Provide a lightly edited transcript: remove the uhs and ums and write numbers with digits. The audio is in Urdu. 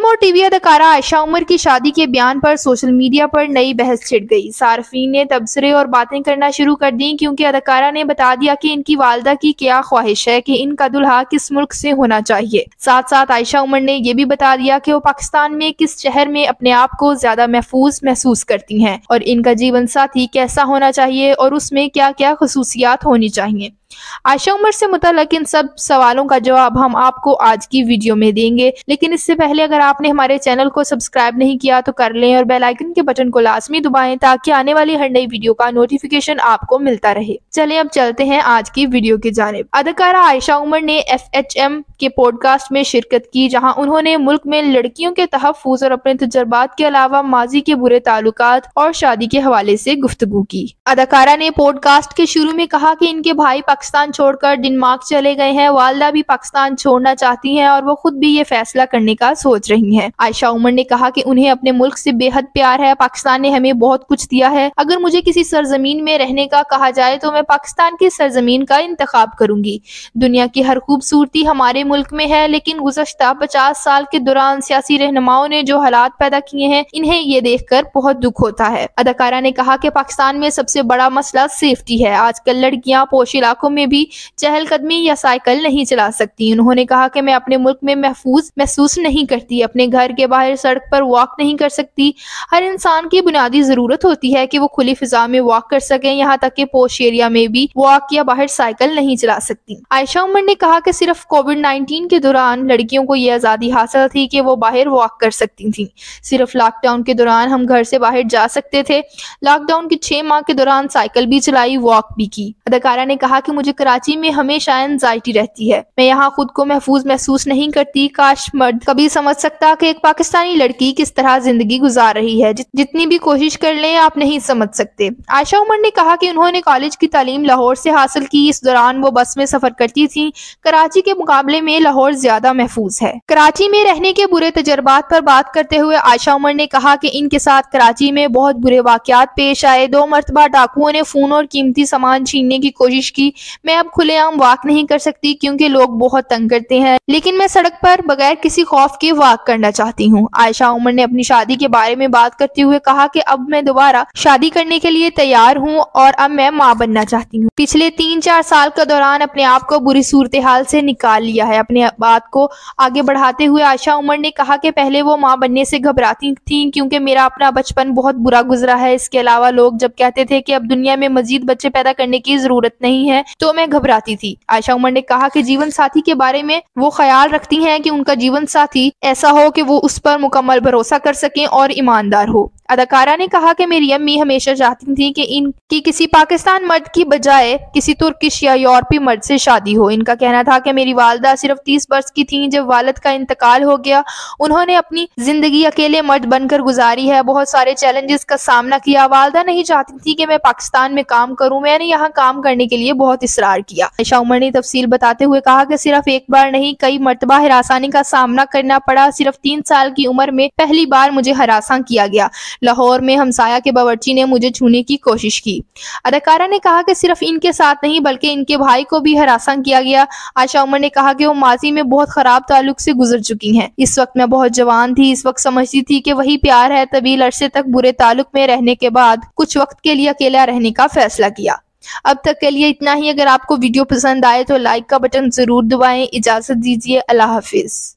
اور ٹی وی اداکارہ عائشہ عمر کی شادی کے بیان پر سوشل میڈیا پر نئی بحث چھڑ گئی۔ صارفین نے تبصرے اور باتیں کرنا شروع کر دیں کیونکہ اداکارہ نے بتا دیا کہ ان کی والدہ کی کیا خواہش ہے کہ ان کا دلہا کس ملک سے ہونا چاہیے۔ ساتھ ساتھ عائشہ عمر نے یہ بھی بتا دیا کہ وہ پاکستان میں کس شہر میں اپنے آپ کو زیادہ محفوظ محسوس کرتی ہیں اور ان کا جیون ساتھی کیسا ہونا چاہیے اور اس میں کیا کیا خصوصیات ہونی چاہیے۔ عائشہ عمر سے متعلق ان سب سوالوں کا جواب ہم آپ کو آج کی ویڈیو میں دیں گے، لیکن اس سے پہلے اگر آپ نے ہمارے چینل کو سبسکرائب نہیں کیا تو کر لیں اور بیل آئیکن کے بٹن کو لازمی دبائیں تاکہ آنے والی ہر نئی ویڈیو کا نوٹیفیکیشن آپ کو ملتا رہے۔ چلیں اب چلتے ہیں آج کی ویڈیو کی جانب۔ اداکارہ عائشہ عمر نے FHM کے پوڈ کاسٹ میں شرکت کی جہاں انہوں نے ملک میں لڑکیوں کے تحفظ اور اپنے تجربات کے علاوہ ماضی کے برے تعلقات اور شادی کے حوالے سے گفتگو کی۔ اداکارہ نے پوڈ کاسٹ کے شروع میں کہا کہ ان کے بھائی پاکستان چھوڑ کر ڈنمارک چلے گئے ہیں، والدہ بھی پاکستان چھوڑنا چاہتی ہیں اور وہ خود بھی یہ فیصلہ کرنے کا سوچ رہی ہیں۔ عائشہ عمر نے کہا کہ انہیں اپنے ملک سے بے حد پیار ہے، پاکستان نے ہمیں بہت کچھ دیا ہے، اگر مجھے کسی سرزمین میں رہنے کا کہا جائے تو میں پاکستان کی سرزمین کا انتخاب کروں گی۔ دنیا کی ہر خوبصورتی ہمارے ملک میں ہے، لیکن گزشتہ 50 سال کے دوران سیاسی رہنماؤں نے جو حالات پیدا کیے ہیں انہیں یہ دیکھ کر بہت دکھ ہوتا ہے۔ اداکارہ نے کہا کہ پاکستان میں سب سے بڑا مسئلہ سیفٹی ہے، آج کل لڑکیاں پوش علاقوں میں بھی چہل قدمی یا سائیکل نہیں چلا سکتی۔ انہوں نے کہا کہ میں اپنے ملک میں محفوظ محسوس نہیں کرتی، اپنے گھر کے باہر سڑک پر واک نہیں کر سکتی۔ ہر انسان کی بنیادی ضرورت ہوتی ہے کہ وہ کھلی فضا میں واک کر سکیں، یہاں تک کہ پوش ایریا میں بھی واک یا باہر سائیکل نہیں چلا سکتی۔ عائشہ عمر نے کہا کہ صرف کووڈ-19 کے دوران لڑکیوں کو یہ آزادی حاصل تھی کہ وہ باہر واک کر سکتی تھیں۔ صرف لاک ڈاؤن کے دوران ہم گھر سے باہر جا سکتے تھے، لاک ڈاؤن کے 6 ماہ کے دوران سائیکل بھی چلائی، واک بھی کی۔ اداکارہ نے کہا کہ مجھے کراچی میں ہمیشہ انزائٹی رہتی ہے، میں یہاں خود کو محفوظ محسوس نہیں کرتی، کاش مرد کبھی سمجھ سکتا کہ ایک پاکستانی لڑکی کس طرح زندگی گزار رہی ہے، جتنی بھی کوشش کر لیں آپ نہیں سمجھ سکتے۔ عائشہ عمر نے کہا کہ انہوں نے کالج کی تعلیم لاہور سے حاصل کی، اس دوران وہ بس میں سفر کرتی تھیں، کراچی کے مقابلے میں لاہور زیادہ محفوظ ہے۔ کراچی میں رہنے کے برے تجربات پر بات کرتے ہوئے عائشہ عمر نے کہا کہ ان کے ساتھ کراچی میں بہت برے واقعات پیش آئے، 2 مرتبہ ڈاکوؤں نے فون اور قیمتی سامان چھیننے کی کوشش کی، میں اب کھلے عام واک نہیں کر سکتی کیونکہ لوگ بہت تنگ کرتے ہیں، لیکن میں سڑک پر بغیر کسی خوف کے واک کرنا چاہتی ہوں۔ عائشہ عمر نے اپنی شادی کے بارے میں بات کرتے ہوئے کہا کہ اب میں دوبارہ شادی کرنے کے لیے تیار ہوں اور اب میں ماں بننا چاہتی ہوں۔ پچھلے 3-4 سال کے دوران اپنے آپ کو بری صورتحال سے نکال لیا ہے۔ اپنے بات کو آگے بڑھاتے ہوئے عائشہ عمر نے کہا کہ پہلے وہ ماں بننے سے گھبراتی تھیں کیونکہ میرا اپنا بچپن بہت برا گزرا ہے، اس کے علاوہ لوگ جب کہتے تھے کہ اب دنیا میں مزید بچے پیدا کرنے کی ضرورت نہیں ہے تو میں گھبراتی تھی۔ عائشہ عمر نے کہا کہ جیون ساتھی کے بارے میں وہ خیال رکھتی ہیں کہ ان کا جیون ساتھی ایسا ہو کہ وہ اس پر مکمل بھروسہ کر سکیں اور ایماندار ہو۔ اداکارہ نے کہا کہ میری امی ہمیشہ چاہتی تھیں کہ ان کی کسی پاکستان مرد کی بجائے کسی ترکش یا یورپی مرد سے شادی ہو۔ ان کا کہنا تھا کہ میری والدہ صرف 30 برس کی تھیں جب والد کا انتقال ہو گیا، انہوں نے اپنی زندگی اکیلے مرد بن کر گزاری ہے، بہت سارے چیلنجز کا سامنا کیا، والدہ نہیں چاہتی تھی کہ میں پاکستان میں کام کروں، میں نے یہاں کام کرنے کے لیے بہت اصرار کیا۔ عائشہ عمر نے تفصیل بتاتے ہوئے کہا کہ صرف ایک بار نہیں کئی مرتبہ ہراسانی کا سامنا کرنا پڑا، صرف 3 سال کی عمر میں پہلی بار مجھے ہراساں کیا گیا، لاہور میں ہمسایہ کے باورچی نے مجھے چھونے کی کوشش کی۔ اداکارہ نے کہا کہ صرف ان کے ساتھ نہیں بلکہ ان کے بھائی کو بھی ہراساں کیا گیا۔ عائشہ عمر نے کہا کہ وہ ماضی میں بہت خراب تعلق سے گزر چکی ہیں، اس وقت میں بہت جوان تھی، اس وقت سمجھتی تھی کہ وہی پیار ہے، طویل عرصے تک برے تعلق میں رہنے کے بعد کچھ وقت کے لیے اکیلا رہنے کا فیصلہ کیا۔ اب تک کے لیے اتنا ہی، اگر آپ کو ویڈیو پسند آئے تو لائک کا بٹن ضرور دبائیں، اجازت دیجیے، اللہ حافظ۔